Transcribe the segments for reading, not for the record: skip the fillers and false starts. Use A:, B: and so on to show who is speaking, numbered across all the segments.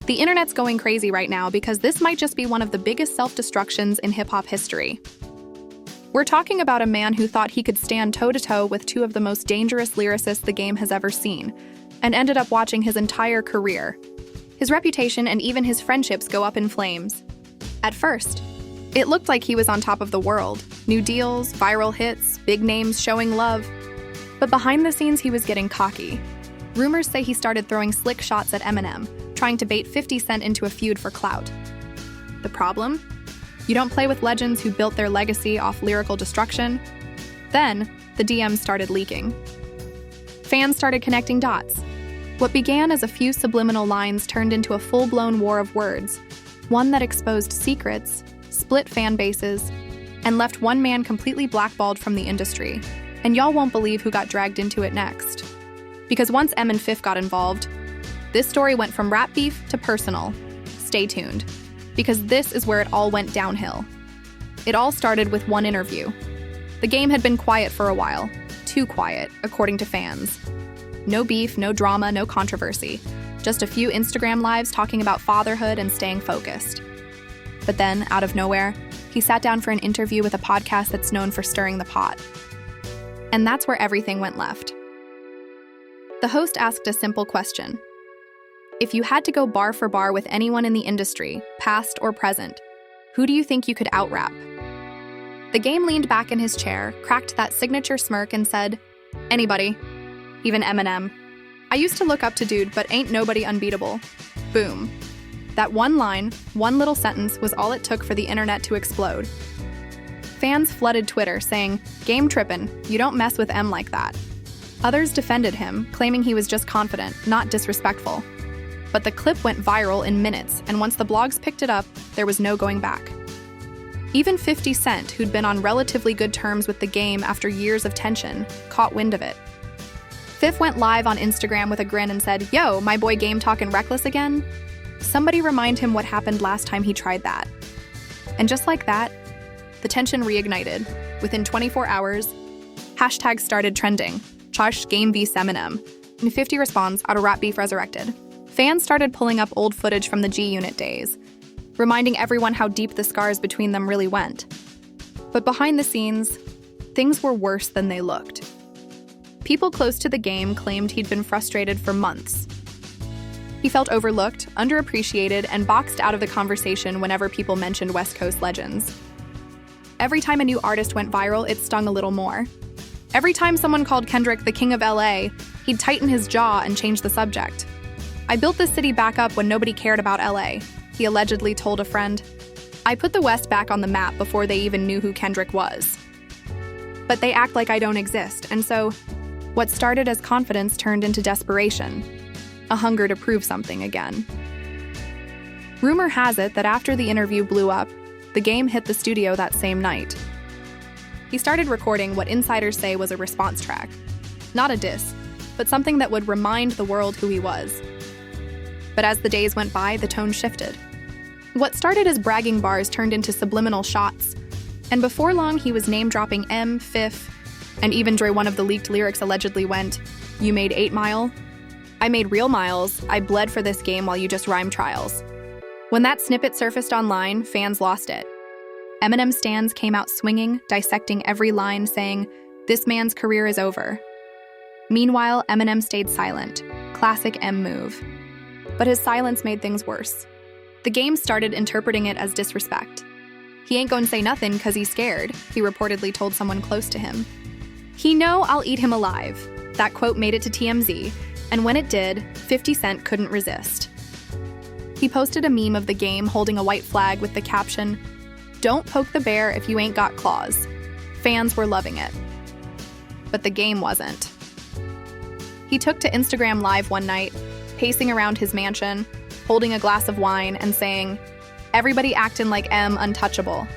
A: The internet's going crazy right now because this might just be one of the biggest self-destructions in hip-hop history. We're talking about a man who thought he could stand toe-to-toe with two of the most dangerous lyricists the game has ever seen, and ended up watching his entire career. His reputation and even his friendships go up in flames. At first, it looked like he was on top of the world. New deals, viral hits, big names showing love. But behind the scenes, he was getting cocky. Rumors say he started throwing slick shots at Eminem, trying to bait 50 Cent into a feud for clout. The problem? You don't play with legends who built their legacy off lyrical destruction. Then, the DMs started leaking. Fans started connecting dots. What began as a few subliminal lines turned into a full-blown war of words, one that exposed secrets, split fan bases, and left one man completely blackballed from the industry. And y'all won't believe who got dragged into it next. Because once Em and Fif got involved, this story went from rap beef to personal. Stay tuned, because this is where it all went downhill. It all started with one interview. The game had been quiet for a while. Too quiet, according to fans. No beef, no drama, no controversy. Just a few Instagram lives talking about fatherhood and staying focused. But then, out of nowhere, he sat down for an interview with a podcast that's known for stirring the pot. And that's where everything went left. The host asked a simple question. If you had to go bar for bar with anyone in the industry, past or present, who do you think you could out-rap? The game leaned back in his chair, cracked that signature smirk, and said, anybody. Even Eminem. I used to look up to dude, but ain't nobody unbeatable. Boom. That one line, one little sentence was all it took for the internet to explode. Fans flooded Twitter saying, game trippin', you don't mess with M like that. Others defended him, claiming he was just confident, not disrespectful. But the clip went viral in minutes, and once the blogs picked it up, there was no going back. Even 50 Cent, who'd been on relatively good terms with the game after years of tension, caught wind of it. Fif went live on Instagram with a grin and said, yo, my boy Game talkin' reckless again? Somebody remind him what happened last time he tried that. And just like that, the tension reignited. Within 24 hours, hashtags started trending. Charged Game vs Eminem. And 50 responds, out of rap beef resurrected. Fans started pulling up old footage from the G-Unit days, reminding everyone how deep the scars between them really went. But behind the scenes, things were worse than they looked. People close to the game claimed he'd been frustrated for months. He felt overlooked, underappreciated, and boxed out of the conversation whenever people mentioned West Coast legends. Every time a new artist went viral, it stung a little more. Every time someone called Kendrick the king of LA, he'd tighten his jaw and change the subject. I built this city back up when nobody cared about LA, he allegedly told a friend. I put the West back on the map before they even knew who Kendrick was. But they act like I don't exist, and so what started as confidence turned into desperation, a hunger to prove something again. Rumor has it that after the interview blew up, the game hit the studio that same night. He started recording what insiders say was a response track. Not a diss, but something that would remind the world who he was. But as the days went by, the tone shifted. What started as bragging bars turned into subliminal shots, and before long he was name-dropping M, Fif, and even Dre. One of the leaked lyrics allegedly went, you made 8 Mile? I made real miles, I bled for this game while you just rhyme trials. When that snippet surfaced online, fans lost it. Eminem stans came out swinging, dissecting every line, saying, this man's career is over. Meanwhile, Eminem stayed silent, classic M move. But his silence made things worse. The game started interpreting it as disrespect. He ain't gonna say nothing 'cause he's scared, he reportedly told someone close to him. He know I'll eat him alive. That quote made it to TMZ, and when it did, 50 Cent couldn't resist. He posted a meme of the game holding a white flag with the caption, don't poke the bear if you ain't got claws. Fans were loving it. But the game wasn't. He took to Instagram Live one night, pacing around his mansion, holding a glass of wine and saying, everybody acting like M untouchable.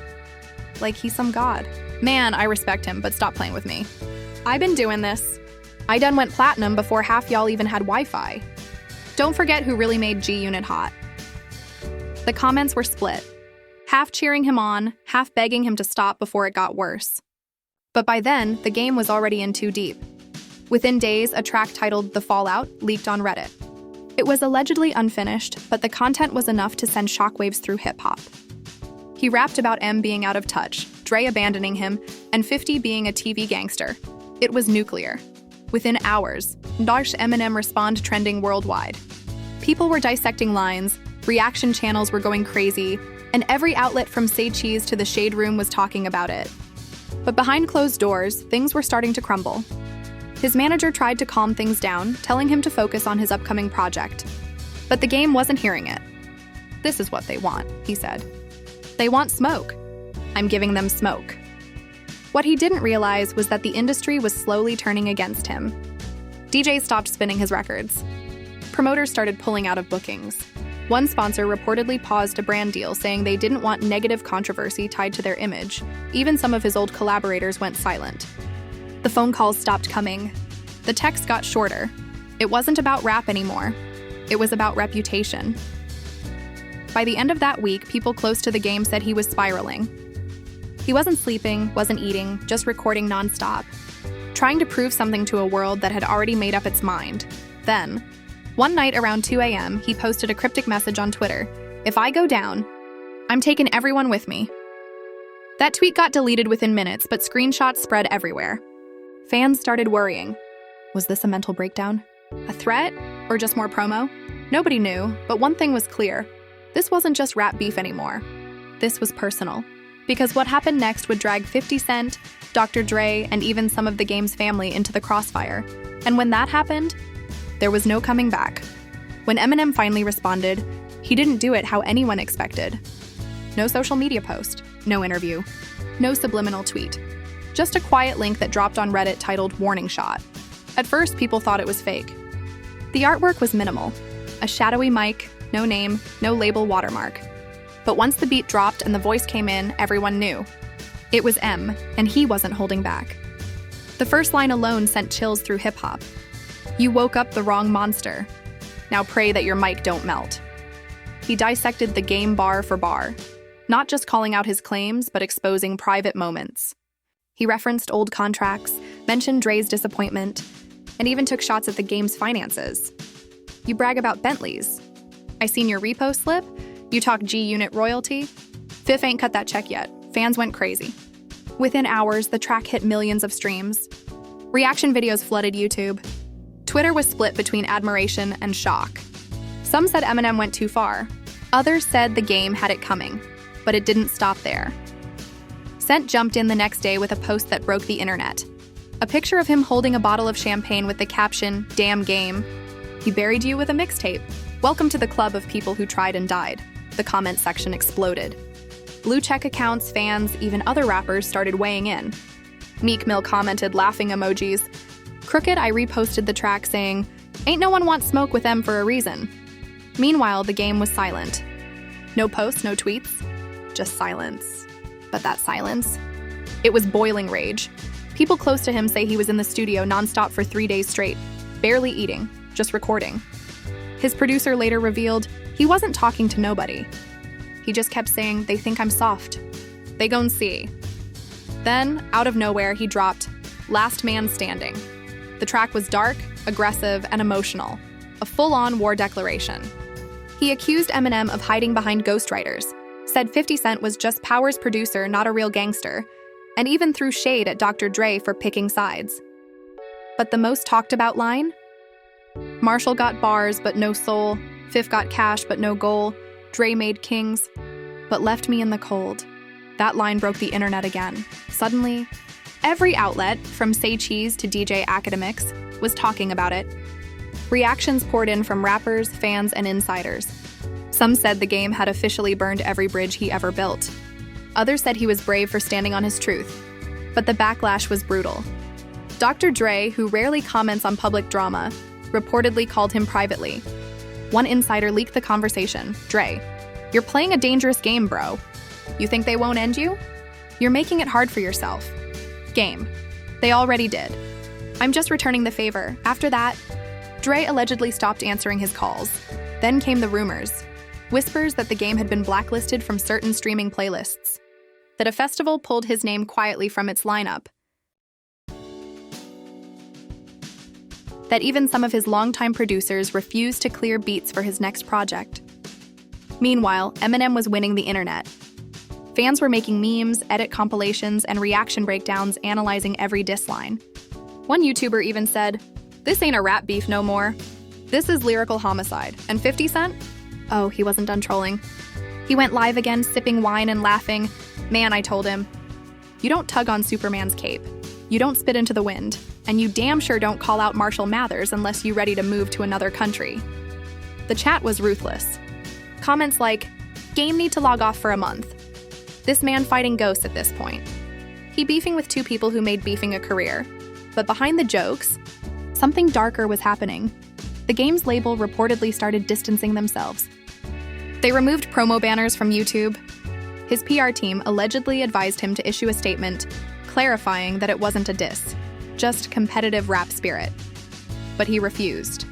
A: Like he's some god. Man, I respect him, but stop playing with me. I been doing this. I done went platinum before half y'all even had Wi-Fi. Don't forget who really made G-Unit hot. The comments were split, half cheering him on, half begging him to stop before it got worse. But by then, the game was already in too deep. Within days, a track titled The Fallout leaked on Reddit. It was allegedly unfinished, but the content was enough to send shockwaves through hip-hop. He rapped about M being out of touch, Dre abandoning him, and 50 being a TV gangster. It was nuclear. Within hours, Eminem respond trending worldwide. People were dissecting lines, reaction channels were going crazy, and every outlet from Say Cheese to the Shade Room was talking about it. But behind closed doors, things were starting to crumble. His manager tried to calm things down, telling him to focus on his upcoming project. But the game wasn't hearing it. "This is what they want," he said. "They want smoke. I'm giving them smoke." What he didn't realize was that the industry was slowly turning against him. DJs stopped spinning his records. Promoters started pulling out of bookings. One sponsor reportedly paused a brand deal, saying they didn't want negative controversy tied to their image. Even some of his old collaborators went silent. The phone calls stopped coming. The texts got shorter. It wasn't about rap anymore. It was about reputation. By the end of that week, people close to the game said he was spiraling. He wasn't sleeping, wasn't eating, just recording nonstop, trying to prove something to a world that had already made up its mind. Then, one night around 2 a.m., he posted a cryptic message on Twitter: "If I go down, I'm taking everyone with me." That tweet got deleted within minutes, but screenshots spread everywhere. Fans started worrying. Was this a mental breakdown? A threat? Or just more promo? Nobody knew, but one thing was clear. This wasn't just rap beef anymore. This was personal. Because what happened next would drag 50 Cent, Dr. Dre, and even some of the game's family into the crossfire. And when that happened, there was no coming back. When Eminem finally responded, he didn't do it how anyone expected. No social media post, no interview, no subliminal tweet. Just a quiet link that dropped on Reddit titled "Warning Shot." At first, people thought it was fake. The artwork was minimal. A shadowy mic, no name, no label watermark. But once the beat dropped and the voice came in, everyone knew. It was M, and he wasn't holding back. The first line alone sent chills through hip-hop. "You woke up the wrong monster. Now pray that your mic don't melt." He dissected the game bar for bar, not just calling out his claims, but exposing private moments. He referenced old contracts, mentioned Dre's disappointment, and even took shots at the game's finances. "You brag about Bentleys. I seen your repo slip. You talk G-Unit royalty. Fifth ain't cut that check yet." Fans went crazy. Within hours, the track hit millions of streams. Reaction videos flooded YouTube. Twitter was split between admiration and shock. Some said Eminem went too far. Others said the game had it coming, but it didn't stop there. Cent jumped in the next day with a post that broke the internet. A picture of him holding a bottle of champagne with the caption, "Damn game. He buried you with a mixtape. Welcome to the club of people who tried and died." The comment section exploded. Blue check accounts, fans, even other rappers started weighing in. Meek Mill commented laughing emojis. Crooked I reposted the track saying, "Ain't no one wants smoke with them for a reason." Meanwhile, the game was silent. No posts, no tweets, just silence. But that silence, it was boiling rage. People close to him say he was in the studio nonstop for 3 days straight, barely eating, just recording. His producer later revealed he wasn't talking to nobody. He just kept saying, "They think I'm soft. They gon' see." Then, out of nowhere, he dropped "Last Man Standing." The track was dark, aggressive, and emotional, a full-on war declaration. He accused Eminem of hiding behind ghostwriters, said 50 Cent was just Power's producer, not a real gangster, and even threw shade at Dr. Dre for picking sides. But the most talked about line? "Marshall got bars, but no soul. Fifth got cash, but no goal. Dre made kings, but left me in the cold." That line broke the internet again. Suddenly, every outlet, from Say Cheese to DJ Academics, was talking about it. Reactions poured in from rappers, fans, and insiders. Some said the game had officially burned every bridge he ever built. Others said he was brave for standing on his truth. But the backlash was brutal. Dr. Dre, who rarely comments on public drama, reportedly called him privately. One insider leaked the conversation. "Dre, you're playing a dangerous game, bro. You think they won't end you? You're making it hard for yourself. Game. They already did. I'm just returning the favor." After that, Dre allegedly stopped answering his calls. Then came the rumors. Whispers that the game had been blacklisted from certain streaming playlists. That a festival pulled his name quietly from its lineup. that even some of his longtime producers refused to clear beats for his next project. Meanwhile, Eminem was winning the internet. Fans were making memes, edit compilations, and reaction breakdowns analyzing every diss line. One YouTuber even said, "This ain't a rap beef no more. This is lyrical homicide." And 50 Cent? Oh, he wasn't done trolling. He went live again, sipping wine and laughing. "Man," I told him, "you don't tug on Superman's cape. You don't spit into the wind. And you damn sure don't call out Marshall Mathers unless you're ready to move to another country." The chat was ruthless. Comments like, "Game need to log off for a month. This man fighting ghosts at this point. He beefing with two people who made beefing a career." But behind the jokes, something darker was happening. The game's label reportedly started distancing themselves. They removed promo banners from YouTube. His PR team allegedly advised him to issue a statement clarifying that it wasn't a diss, just competitive rap spirit. But he refused.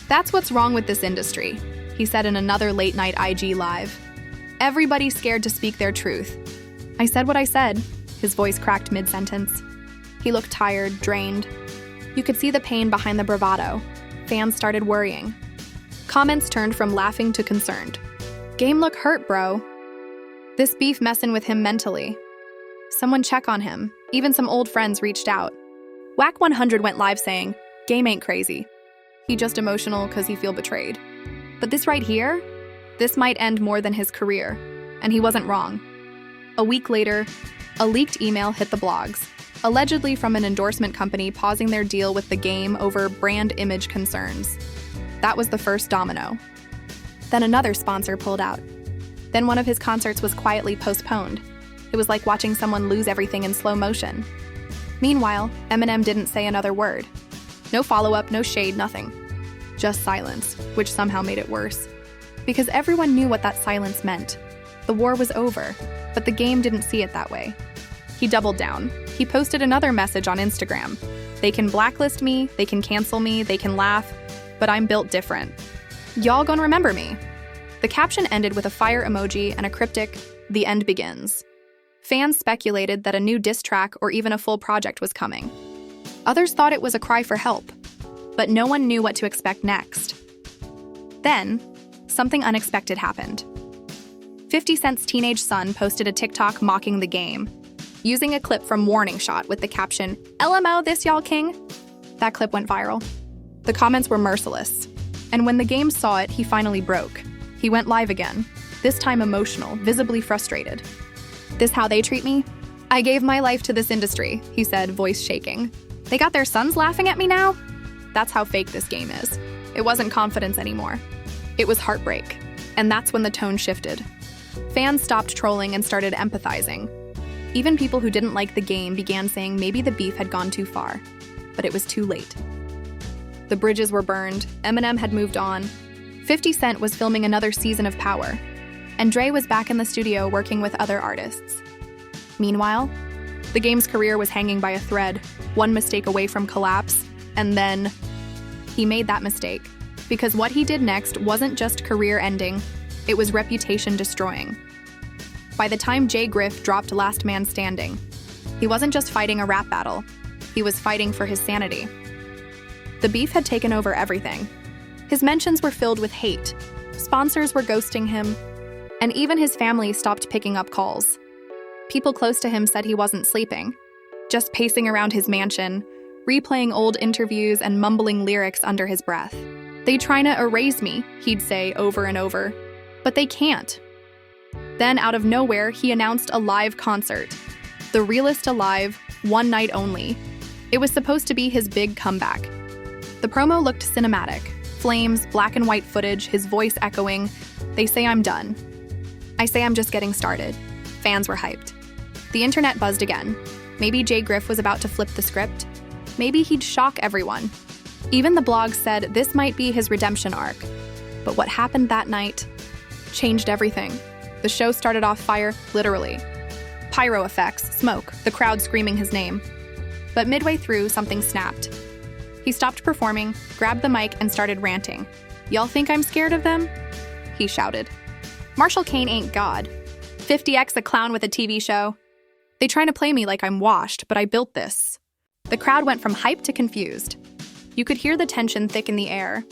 A: "That's what's wrong with this industry," he said in another late-night IG live. "Everybody's scared to speak their truth." "I said what I said." His voice cracked mid-sentence. He looked tired, drained. You could see the pain behind the bravado. Fans started worrying. Comments turned from laughing to concerned. "Game look hurt, bro. This beef messin' with him mentally. Someone check on him." Even some old friends reached out. Whack 100 went live saying, "Game ain't crazy. He just emotional 'cause he feel betrayed." But this right here? This might end more than his career. And he wasn't wrong. A week later, a leaked email hit the blogs, allegedly from an endorsement company pausing their deal with the game over brand image concerns. That was the first domino. Then another sponsor pulled out. Then one of his concerts was quietly postponed. It was like watching someone lose everything in slow motion. Meanwhile, Eminem didn't say another word. No follow-up, no shade, nothing. Just silence, which somehow made it worse. Because everyone knew what that silence meant. The war was over, but the game didn't see it that way. He doubled down. He posted another message on Instagram. "They can blacklist me, they can cancel me, they can laugh, but I'm built different. Y'all gonna remember me." The caption ended with a fire emoji and a cryptic, "The end begins." Fans speculated that a new diss track or even a full project was coming. Others thought it was a cry for help, but no one knew what to expect next. Then, something unexpected happened. 50 Cent's teenage son posted a TikTok mocking the game, using a clip from Warning Shot with the caption, "LMO this y'all king." That clip went viral. The comments were merciless. And when the game saw it, he finally broke. He went live again, this time emotional, visibly frustrated. "This how they treat me? I gave my life to this industry," he said, voice shaking. "They got their sons laughing at me now?" That's how fake this game is. It wasn't confidence anymore. It was heartbreak. And that's when the tone shifted. Fans stopped trolling and started empathizing. Even people who didn't like the game began saying maybe the beef had gone too far. But it was too late. The bridges were burned, Eminem had moved on, 50 Cent was filming another season of Power, and Dre was back in the studio working with other artists. Meanwhile, the game's career was hanging by a thread, one mistake away from collapse, and then he made that mistake. Because what he did next wasn't just career-ending, it was reputation-destroying. By the time Jay Griff dropped Last Man Standing, he wasn't just fighting a rap battle, he was fighting for his sanity. The beef had taken over everything. His mentions were filled with hate, sponsors were ghosting him, and even his family stopped picking up calls. People close to him said he wasn't sleeping, just pacing around his mansion, replaying old interviews and mumbling lyrics under his breath. "They tryna erase me," he'd say over and over. But they can't. Then, out of nowhere, he announced a live concert. The realest alive, one night only. It was supposed to be his big comeback. The promo looked cinematic. Flames, black and white footage, his voice echoing, "They say I'm done. I say I'm just getting started." Fans were hyped. The internet buzzed again. Maybe Jay Griff was about to flip the script. Maybe he'd shock everyone. Even the blogs said this might be his redemption arc. But what happened that night changed everything. The show started off fire, literally. Pyro effects, smoke, the crowd screaming his name. But midway through, something snapped. He stopped performing, grabbed the mic, and started ranting. "Y'all think I'm scared of them?" he shouted. "Marshall Kane ain't God. 50X a clown with a TV show. They trying to play me like I'm washed, but I built this." The crowd went from hyped to confused. You could hear the tension thick in the air.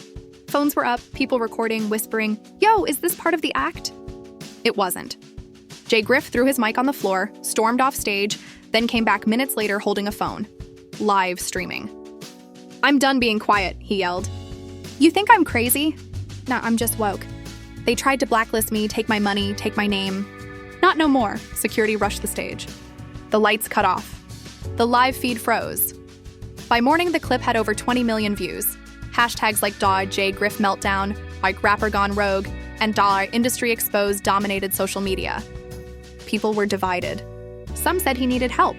A: Phones were up, people recording, whispering, "Yo, is this part of the act?" It wasn't. Jay Griff threw his mic on the floor, stormed off stage, then came back minutes later holding a phone. Live streaming. "I'm done being quiet," he yelled. "You think I'm crazy? Nah, I'm just woke. They tried to blacklist me, take my money, take my name. Not no more." Security rushed the stage. The lights cut off. The live feed froze. By morning, the clip had over 20 million views. Hashtags like Jay Griff meltdown, like rapper gone rogue, and industry exposed dominated social media. People were divided. Some said he needed help.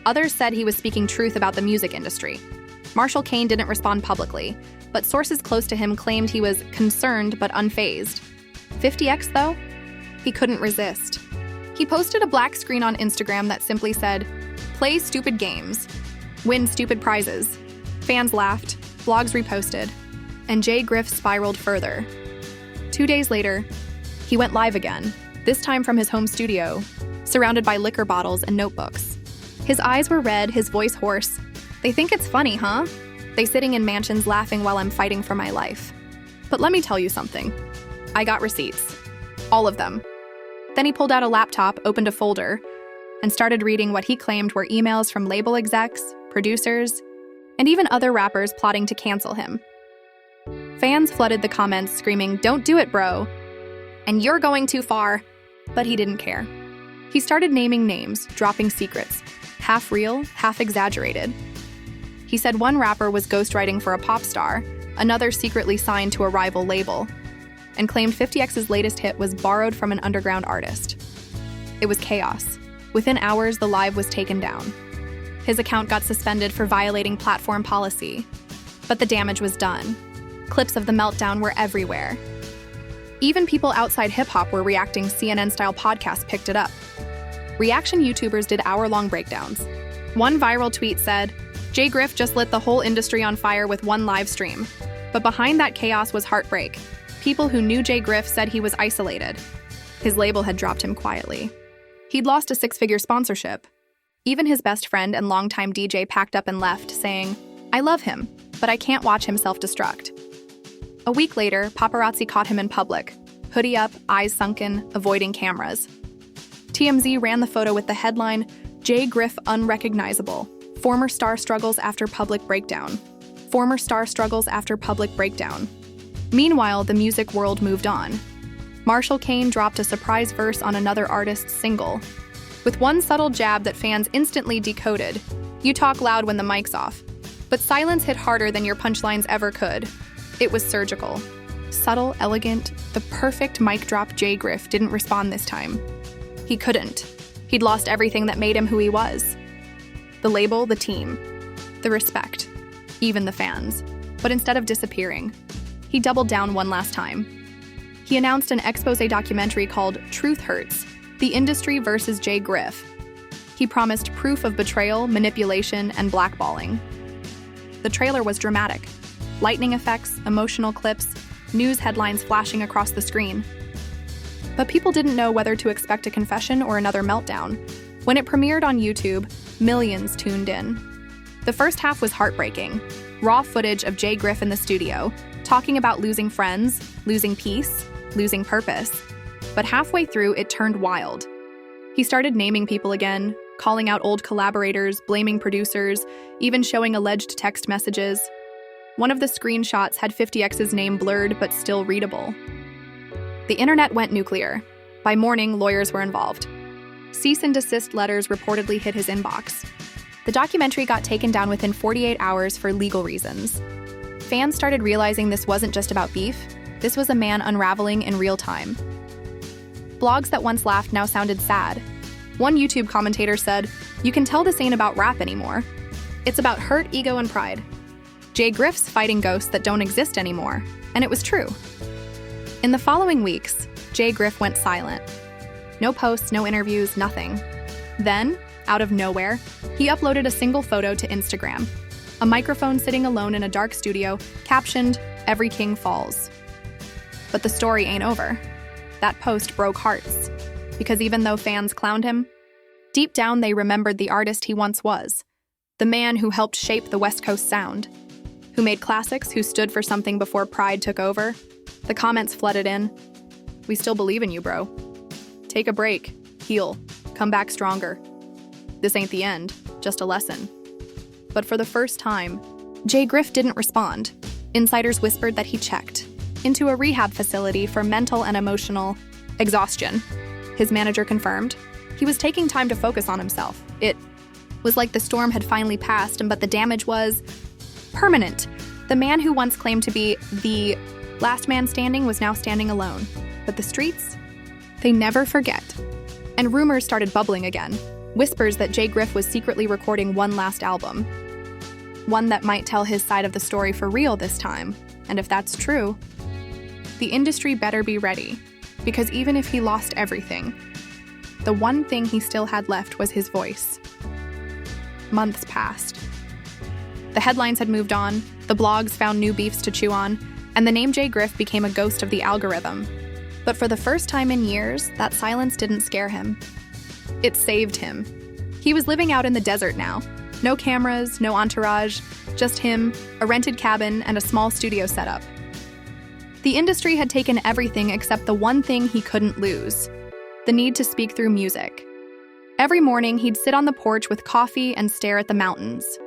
A: Others said he was speaking truth about the music industry. Marshall Kane didn't respond publicly, but sources close to him claimed he was concerned but unfazed. 50X, though? He couldn't resist. He posted a black screen on Instagram that simply said, "Play stupid games. Win stupid prizes." Fans laughed, blogs reposted, and Jay Griff spiraled further. 2 days later, he went live again, this time from his home studio, surrounded by liquor bottles and notebooks. His eyes were red, his voice hoarse. "They think it's funny, huh? They sitting in mansions laughing while I'm fighting for my life. But let me tell you something. I got receipts. All of them." Then he pulled out a laptop, opened a folder, and started reading what he claimed were emails from label execs, producers, and even other rappers plotting to cancel him. Fans flooded the comments screaming, "Don't do it, bro," and "You're going too far." But he didn't care. He started naming names, dropping secrets, half real, half exaggerated. He said one rapper was ghostwriting for a pop star, another secretly signed to a rival label, and claimed 50X's latest hit was borrowed from an underground artist. It was chaos. Within hours, the live was taken down. His account got suspended for violating platform policy, but the damage was done. Clips of the meltdown were everywhere. Even people outside hip-hop were reacting. CNN-style podcasts picked it up. Reaction YouTubers did hour-long breakdowns. One viral tweet said, "Jay Griff just lit the whole industry on fire with one live stream." But behind that chaos was heartbreak. People who knew Jay Griff said he was isolated. His label had dropped him quietly. He'd lost a 6-figure sponsorship. Even his best friend and longtime DJ packed up and left, saying, "I love him, but I can't watch him self-destruct." A week later, paparazzi caught him in public, hoodie up, eyes sunken, avoiding cameras. TMZ ran the photo with the headline, "Jay Griff unrecognizable. Former star struggles after public breakdown." Former star struggles after public breakdown. Meanwhile, the music world moved on. Marshall Kane dropped a surprise verse on another artist's single. With one subtle jab that fans instantly decoded, "You talk loud when the mic's off." But silence hit harder than your punchlines ever could. It was surgical. Subtle, elegant, the perfect mic drop. Jay Griff didn't respond this time. He couldn't. He'd lost everything that made him who he was. The label, the team, the respect, even the fans. But instead of disappearing, he doubled down one last time. He announced an expose documentary called Truth Hurts: The Industry versus Jay Griff. He promised proof of betrayal, manipulation, and blackballing. The trailer was dramatic. Lightning effects, emotional clips, news headlines flashing across the screen. But people didn't know whether to expect a confession or another meltdown. When it premiered on YouTube, millions tuned in. The first half was heartbreaking. Raw footage of Jay Griff in the studio, talking about losing friends, losing peace, losing purpose. But halfway through, it turned wild. He started naming people again, calling out old collaborators, blaming producers, even showing alleged text messages. One of the screenshots had 50X's name blurred but still readable. The internet went nuclear. By morning, lawyers were involved. Cease and desist letters reportedly hit his inbox. The documentary got taken down within 48 hours for legal reasons. Fans started realizing this wasn't just about beef. This was a man unraveling in real time. Blogs that once laughed now sounded sad. One YouTube commentator said, "You can tell this ain't about rap anymore. It's about hurt, ego, and pride. Jay Griff's fighting ghosts that don't exist anymore." And it was true. In the following weeks, Jay Griff went silent. No posts, no interviews, nothing. Then, out of nowhere, he uploaded a single photo to Instagram. A microphone sitting alone in a dark studio, captioned, "Every King Falls." But the story ain't over. That post broke hearts, because even though fans clowned him, deep down they remembered the artist he once was, the man who helped shape the West Coast sound, who made classics, who stood for something before pride took over. The comments flooded in. "We still believe in you, bro. Take a break, heal, come back stronger. This ain't the end, just a lesson." But for the first time, Jay Griff didn't respond. Insiders whispered that he checked into a rehab facility for mental and emotional exhaustion. His manager confirmed he was taking time to focus on himself. It was like the storm had finally passed, but the damage was permanent. The man who once claimed to be the last man standing was now standing alone. But the streets, they never forget. And rumors started bubbling again. Whispers that Jay Griff was secretly recording one last album. One that might tell his side of the story for real this time. And if that's true, the industry better be ready. Because even if he lost everything, the one thing he still had left was his voice. Months passed. The headlines had moved on, the blogs found new beefs to chew on, and the name Jay Griff became a ghost of the algorithm. But for the first time in years, that silence didn't scare him. It saved him. He was living out in the desert now. No cameras, no entourage, just him, a rented cabin, and a small studio setup. The industry had taken everything except the one thing he couldn't lose: the need to speak through music. Every morning, he'd sit on the porch with coffee and stare at the mountains.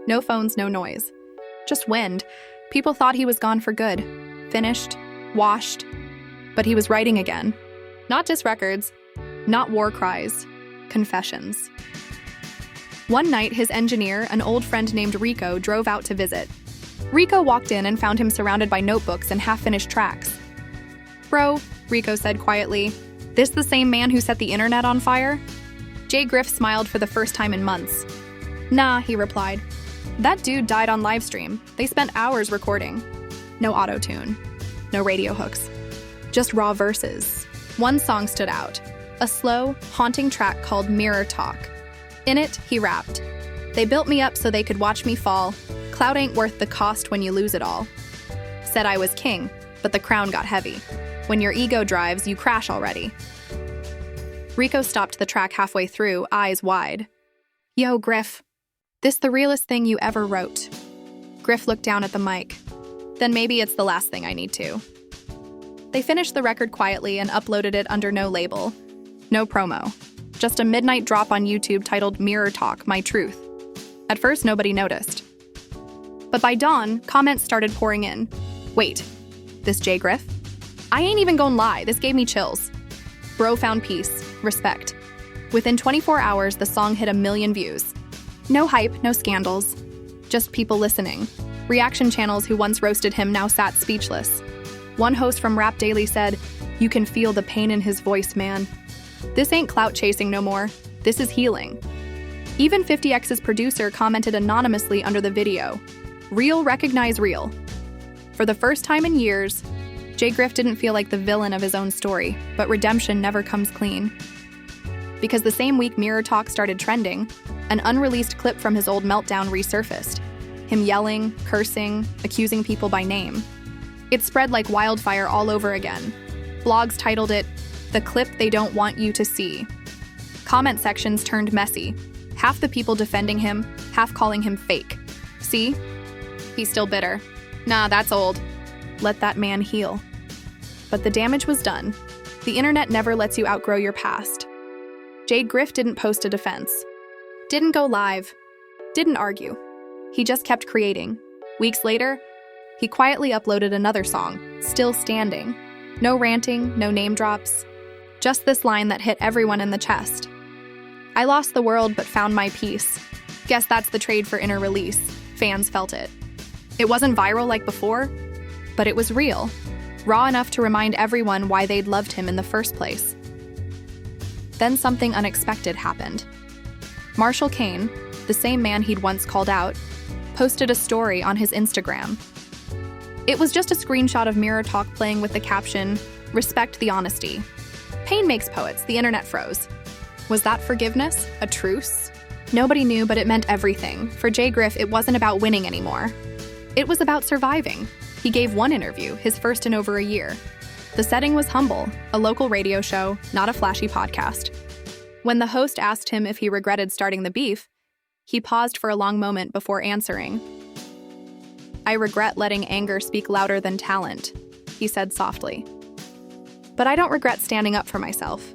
A: No phones, no noise. Just wind. People thought he was gone for good. Finished, washed. But he was writing again. Not just records, not war cries, confessions. One night, his engineer, an old friend named Rico, drove out to visit. Rico walked in and found him surrounded by notebooks and half-finished tracks. "Bro," Rico said quietly, "this the same man who set the internet on fire?" Jay Griff smiled for the first time in months. "Nah," he replied. "That dude died on livestream. They spent hours recording. No auto-tune, no radio hooks, just raw verses." One song stood out, a slow, haunting track called Mirror Talk. In it, he rapped, "They built me up so they could watch me fall. Clout ain't worth the cost when you lose it all. Said I was king, but the crown got heavy. When your ego drives, you crash already." Rico stopped the track halfway through, eyes wide. "Yo, Griff, this the realest thing you ever wrote." Griff looked down at the mic. "Then maybe it's the last thing I need to." They finished the record quietly and uploaded it under no label. No promo. Just a midnight drop on YouTube titled Mirror Talk, My Truth. At first, nobody noticed. But by dawn, comments started pouring in. "Wait, this Jay Griff? I ain't even gonna lie, this gave me chills. Bro found peace, respect." Within 24 hours, the song hit 1 million views. No hype, no scandals. Just people listening. Reaction channels who once roasted him now sat speechless. One host from Rap Daily said, "You can feel the pain in his voice, man. This ain't clout chasing no more. This is healing." Even 50X's producer commented anonymously under the video, "Real recognize real." For the first time in years, Jay Griff didn't feel like the villain of his own story, but redemption never comes clean. Because the same week Mirror Talk started trending, an unreleased clip from his old meltdown resurfaced. Him yelling, cursing, accusing people by name. It spread like wildfire all over again. Blogs titled it, "The Clip They Don't Want You to See." Comment sections turned messy. Half the people defending him, half calling him fake. "See? He's still bitter. Nah, that's old. Let that man heal." But the damage was done. The internet never lets you outgrow your past. Jay Griff didn't post a defense. Didn't go live. Didn't argue. He just kept creating. Weeks later, he quietly uploaded another song, Still Standing. No ranting, no name drops. Just this line that hit everyone in the chest. "I lost the world but found my peace. Guess that's the trade for inner release." Fans felt it. It wasn't viral like before, but it was real. Raw enough to remind everyone why they'd loved him in the first place. Then something unexpected happened. Marshall Kane, the same man he'd once called out, posted a story on his Instagram. It was just a screenshot of Mirror Talk playing with the caption, "Respect the honesty. Pain makes poets, the internet froze." Was that forgiveness? A truce? Nobody knew, but it meant everything. For Jay Griff, it wasn't about winning anymore. It was about surviving. He gave one interview, his first in over a year. The setting was humble, a local radio show, not a flashy podcast. When the host asked him if he regretted starting the beef, he paused for a long moment before answering. I regret letting anger speak louder than talent, he said softly. But I don't regret standing up for myself.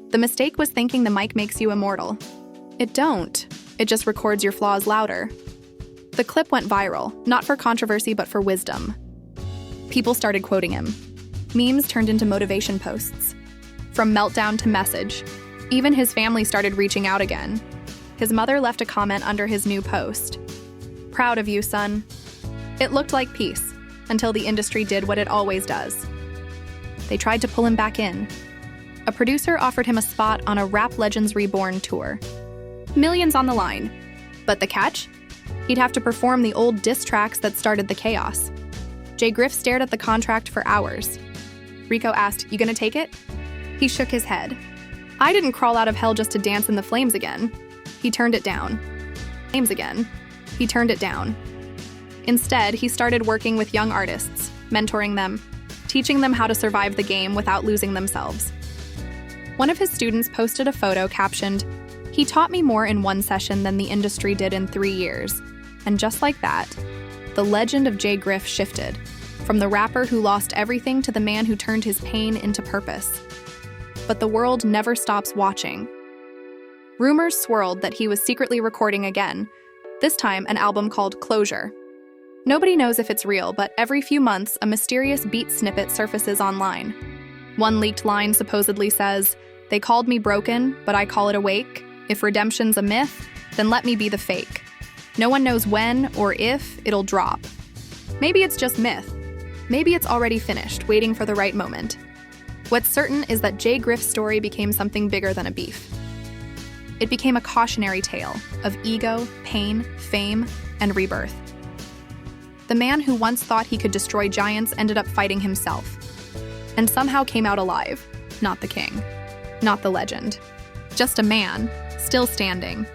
A: The mistake was thinking the mic makes you immortal. It don't. It just records your flaws louder. The clip went viral, not for controversy but for wisdom. People started quoting him. Memes turned into motivation posts. From meltdown to message. Even his family started reaching out again. His mother left a comment under his new post. "Proud of you, son." It looked like peace, until the industry did what it always does. They tried to pull him back in. A producer offered him a spot on a Rap Legends Reborn tour. Millions on the line. But the catch? He'd have to perform the old diss tracks that started the chaos. Jay Griff stared at the contract for hours. Rico asked, "You gonna take it?" He shook his head. "I didn't crawl out of hell just to dance in the flames again." He turned it down. Flames again. He turned it down. Instead, he started working with young artists, mentoring them, teaching them how to survive the game without losing themselves. One of his students posted a photo captioned, "He taught me more in one session than the industry did in 3 years." And just like that, the legend of Jay Griff shifted, from the rapper who lost everything to the man who turned his pain into purpose. But the world never stops watching. Rumors swirled that he was secretly recording again, this time an album called Closure. Nobody knows if it's real, but every few months, a mysterious beat snippet surfaces online. One leaked line supposedly says, "They called me broken, but I call it awake. If redemption's a myth, then let me be the fake." No one knows when or if it'll drop. Maybe it's just myth. Maybe it's already finished, waiting for the right moment. What's certain is that Jay Griff's story became something bigger than a beef. It became a cautionary tale of ego, pain, fame, and rebirth. The man who once thought he could destroy giants ended up fighting himself, and somehow came out alive. Not the king, not the legend. Just a man, still standing.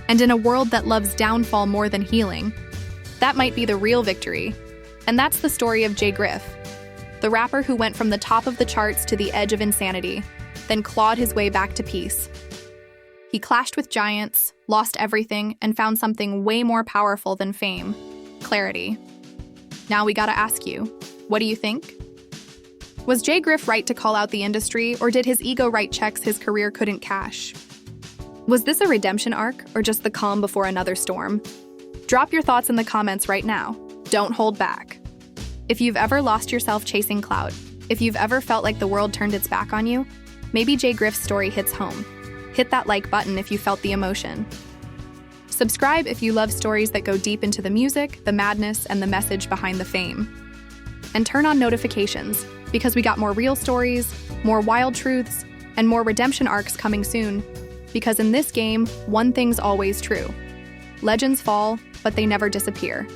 A: And in a world that loves downfall more than healing, that might be the real victory. And that's the story of Jay Griff, the rapper who went from the top of the charts to the edge of insanity, then clawed his way back to peace. He clashed with giants, lost everything, and found something way more powerful than fame: clarity. Now we gotta ask you, what do you think? Was Jay Griff right to call out the industry, or did his ego write checks his career couldn't cash? Was this a redemption arc, or just the calm before another storm? Drop your thoughts in the comments right now. Don't hold back. If you've ever lost yourself chasing clout, if you've ever felt like the world turned its back on you, maybe Jay Griff's story hits home. Hit that like button if you felt the emotion. Subscribe if you love stories that go deep into the music, the madness, and the message behind the fame. And turn on notifications, because we got more real stories, more wild truths, and more redemption arcs coming soon. Because in this game, one thing's always true. Legends fall, but they never disappear.